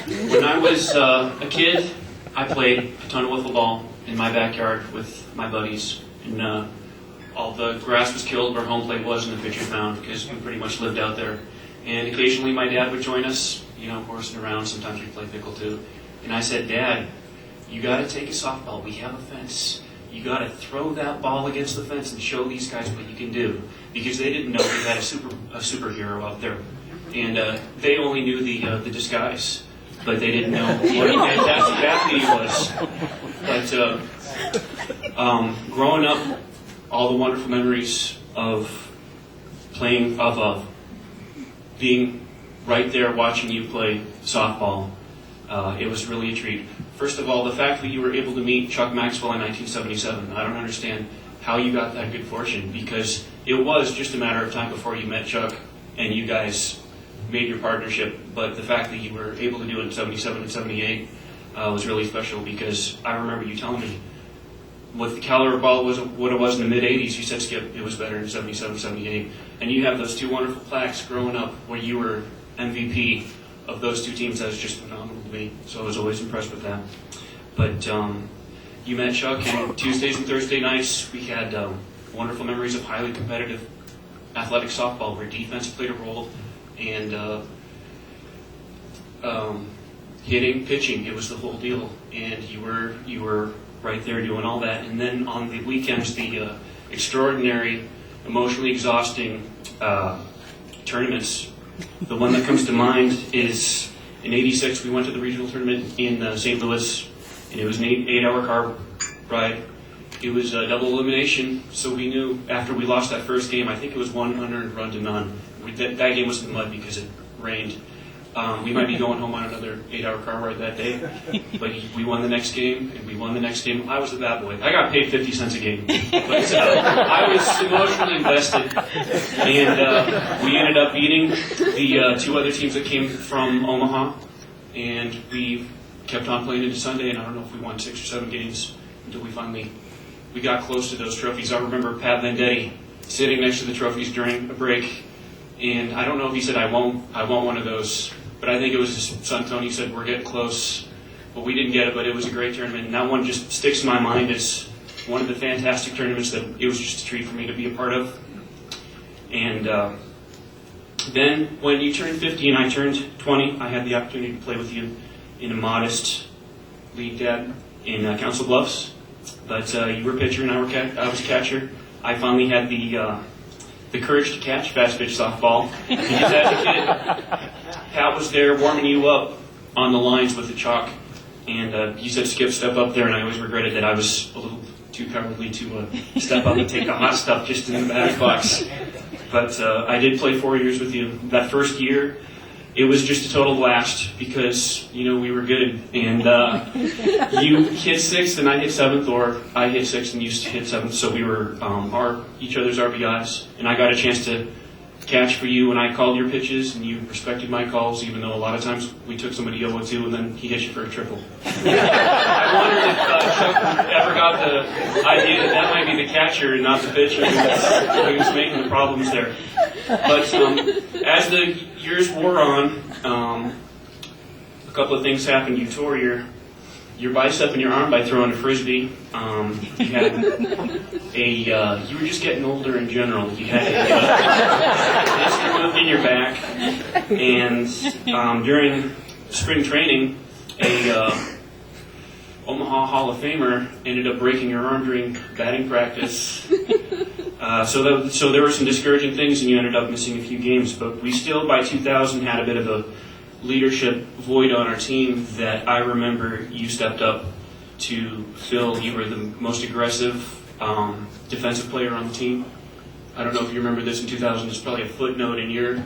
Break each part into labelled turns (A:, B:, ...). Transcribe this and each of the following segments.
A: When I was a kid, I played a ton of wiffle ball in my backyard with my buddies. And all the grass was killed where home plate was and the pitcher's mound because we pretty much lived out there. And occasionally my dad would join us, horsing around. Sometimes we'd play pickle too. And I said, Dad, you got to take a softball. We have a fence. You got to throw that ball against the fence and show these guys what you can do. Because they didn't know we had a superhero out there. And they only knew the disguise. But they didn't know what a fantastic athlete he was. But growing up, all the wonderful memories of playing, of being right there watching you play softball, it was really a treat. First of all, the fact that you were able to meet Chuck Maxwell in 1977, I don't understand how you got that good fortune, because it was just a matter of time before you met Chuck and you guys made your partnership. But the fact that you were able to do it in 77 and 78 was really special, because I remember you telling me what the caliber ball was, what it was in the mid-'80s. You said, Skip, it was better in 77, 78. And you have those two wonderful plaques growing up where you were MVP of those two teams. That was just phenomenal to me. So I was always impressed with that. But you met Chuck, and Tuesdays and Thursday nights we had wonderful memories of highly competitive athletic softball where defense played a role, and hitting, pitching, it was the whole deal. And you were right there doing all that. And then on the weekends, the extraordinary, emotionally exhausting tournaments. The one that comes to mind is in '86, we went to the regional tournament in St. Louis, and it was an 8-hour car ride. It was a double elimination, so we knew after we lost that first game, I think it was 100 run to none. That game was in the mud because it rained. We might be going home on another 8-hour car ride that day, but we won the next game, and we won the next game. I was the bad boy. I got paid 50 cents a game, but I was emotionally invested, and we ended up beating the two other teams that came from Omaha, and we kept on playing into Sunday, and I don't know if we won 6 or 7 games until we got close to those trophies. I remember Pat Vendetti sitting next to the trophies during a break, and I don't know if he said, I want one of those. But I think it was his son Tony said, we're getting close. But we didn't get it, but it was a great tournament. And that one just sticks in my mind as one of the fantastic tournaments that it was just a treat for me to be a part of. And then when you turned 50 and I turned 20, I had the opportunity to play with you in a modest league, Dad, in Council Bluffs. But you were pitcher and I was catcher. I finally had the courage to catch fast pitch softball. Because as a kid, Pat was there warming you up on the lines with the chalk, and he said, Skip, step up there, and I always regretted that I was a little too cowardly to step up and take the hot stuff just in the batter's box. But I did play 4 years with you. That first year, it was just a total blast because, we were good. And you hit 6th and I hit 7th, or I hit 6th and you hit 7th. So we were each other's RBIs. And I got a chance to catch for you, and I called your pitches, and you respected my calls, even though a lot of times we took somebody 0-2 and then he hit you for a triple. I wondered if Chuck ever got the idea that might be the catcher and not the pitcher who was making the problems there. But as the years wore on, a couple of things happened. You tore your bicep and your arm by throwing a frisbee. You were just getting older in general. You had an instrument in your back, and during spring training, a Omaha Hall of Famer ended up breaking your arm during batting practice. So there were some discouraging things, and you ended up missing a few games. But we still, by 2000, had a bit of a leadership void on our team that I remember you stepped up to fill. You were the most aggressive defensive player on the team. I don't know if you remember this in 2000. It's probably a footnote in your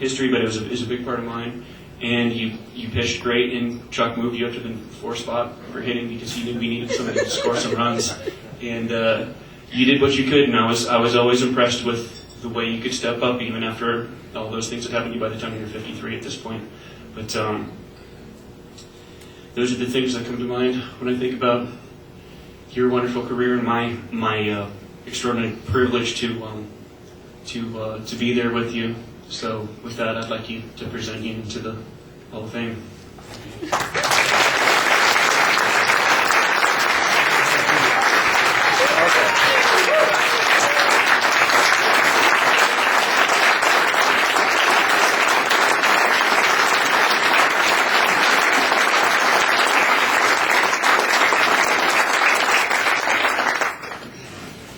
A: history, but it was a big part of mine. And you pitched great, and Chuck moved you up to the 4th spot for hitting because he knew we needed somebody to score some runs. And you did what you could, and I was always impressed with the way you could step up even after all those things that happened to you by the time you're 53 at this point. But those are the things that come to mind when I think about your wonderful career and my extraordinary privilege to be there with you. So with that, I'd like you to present you to the Hall of Fame.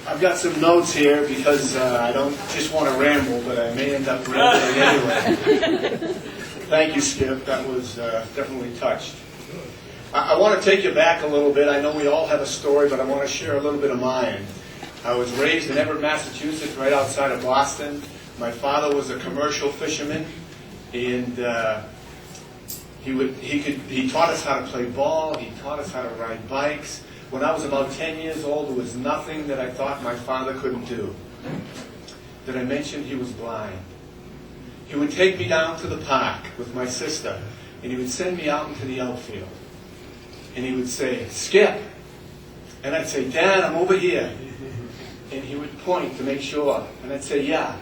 B: I've got some notes here because I don't just want to ramble, but I may end up rambling anyway. Thank you, Skip. That was definitely touched. I want to take you back a little bit. I know we all have a story, but I want to share a little bit of mine. I was raised in Everett, Massachusetts, right outside of Boston. My father was a commercial fisherman, and he taught us how to play ball. He taught us how to ride bikes. When I was about 10 years old, there was nothing that I thought my father couldn't do. Did I mention he was blind? He would take me down to the park with my sister, and he would send me out into the outfield. And he would say, "Skip." And I'd say, "Dad, I'm over here." And he would point to make sure. And I'd say, "Yeah."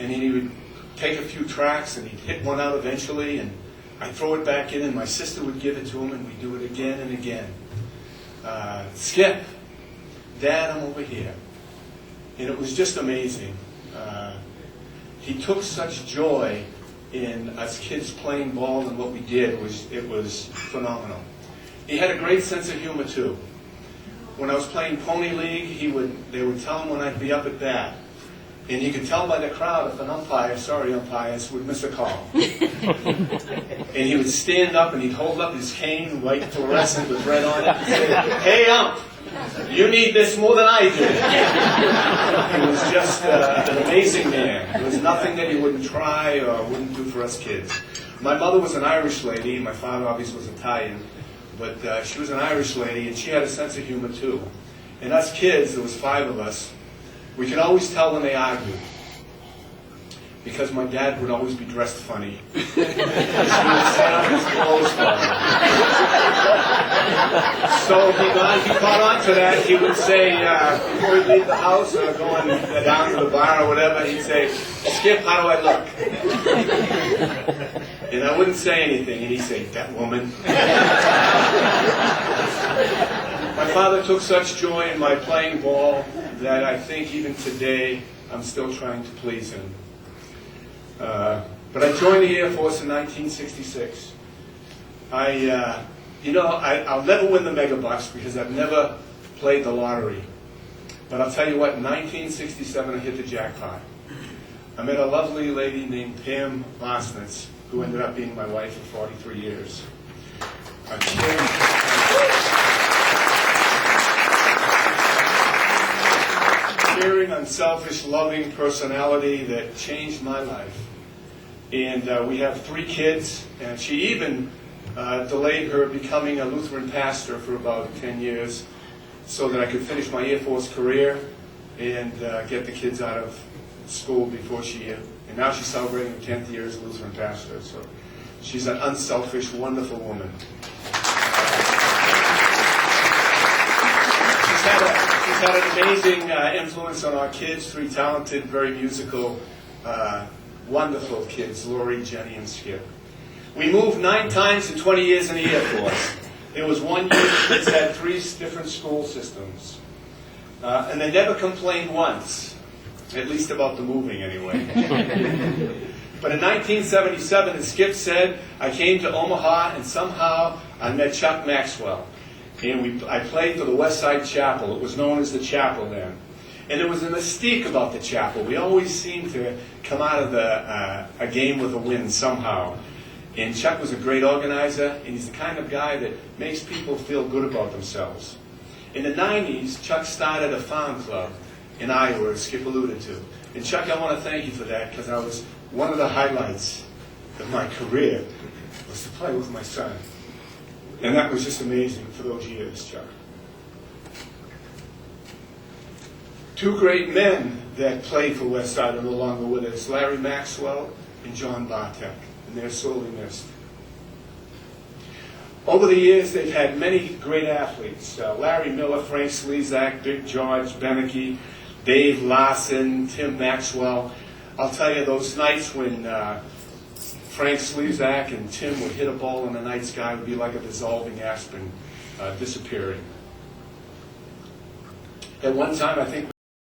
B: And then he would take a few tracks, and he'd hit one out eventually, and I'd throw it back in, and my sister would give it to him, and we'd do it again and again. "Skip." "Dad, I'm over here." And it was just amazing. He took such joy in us kids playing ball, and what we did it was phenomenal. He had a great sense of humor too. When I was playing Pony League, they would tell him when I'd be up at bat. And he could tell by the crowd if an umpires would miss a call. And he would stand up and he'd hold up his cane, white fluorescent with red on it, and say, "Hey, ump, you need this more than I do." He was just an amazing man. There was nothing that he wouldn't try or wouldn't do for us kids. My mother was an Irish lady. My father obviously was Italian. But she was an Irish lady, and she had a sense of humor too. And us kids, there was 5 of us, we could always tell when they argued. Because my dad would always be dressed funny. He would set up his clothes funny. So he caught on to that. He would say, before he'd leave the house or going down to the bar or whatever, he'd say, "Skip, how do I look?" And I wouldn't say anything, and he'd say, "That woman." My father took such joy in my playing ball that I think even today I'm still trying to please him. But I joined the Air Force in 1966. I'll never win the mega bucks because I've never played the lottery. But I'll tell you what, in 1967 I hit the jackpot. I met a lovely lady named Pam Bosnitz, who ended up being my wife for 43 years. Caring, unselfish, loving personality that changed my life. And we have 3 kids, and she even delayed her becoming a Lutheran pastor for about 10 years so that I could finish my Air Force career and get the kids out of school before and now she's celebrating her 10th year as a Lutheran pastor. So she's an unselfish, wonderful woman. She's had an amazing influence on our kids, 3 talented, very musical, wonderful kids, Lori, Jenny, and Skip. We moved 9 times in 20 years in the Air Force. There was one year the kids had 3 different school systems. And they never complained once, at least about the moving anyway. But in 1977, as Skip said, I came to Omaha and somehow I met Chuck Maxwell. And I played for the West Side Chapel. It was known as the Chapel then. And there was a mystique about the chapel. We always seemed to come out of a game with a win somehow. And Chuck was a great organizer, and he's the kind of guy that makes people feel good about themselves. In the 90s, Chuck started a farm club in Iowa, as Skip alluded to. And Chuck, I want to thank you for that, because one of the highlights of my career was to play with my son. And that was just amazing for those years, Chuck. 2 great men that played for Westside are no longer with us, Larry Maxwell and John Bartek, and they're sorely missed. Over the years, they've had many great athletes, Larry Miller, Frank Slezak, Big George, Beneke, Dave Larson, Tim Maxwell. I'll tell you, those nights when Frank Slezak and Tim would hit a ball in the night sky, it would be like a dissolving aspirin disappearing. At one time, I think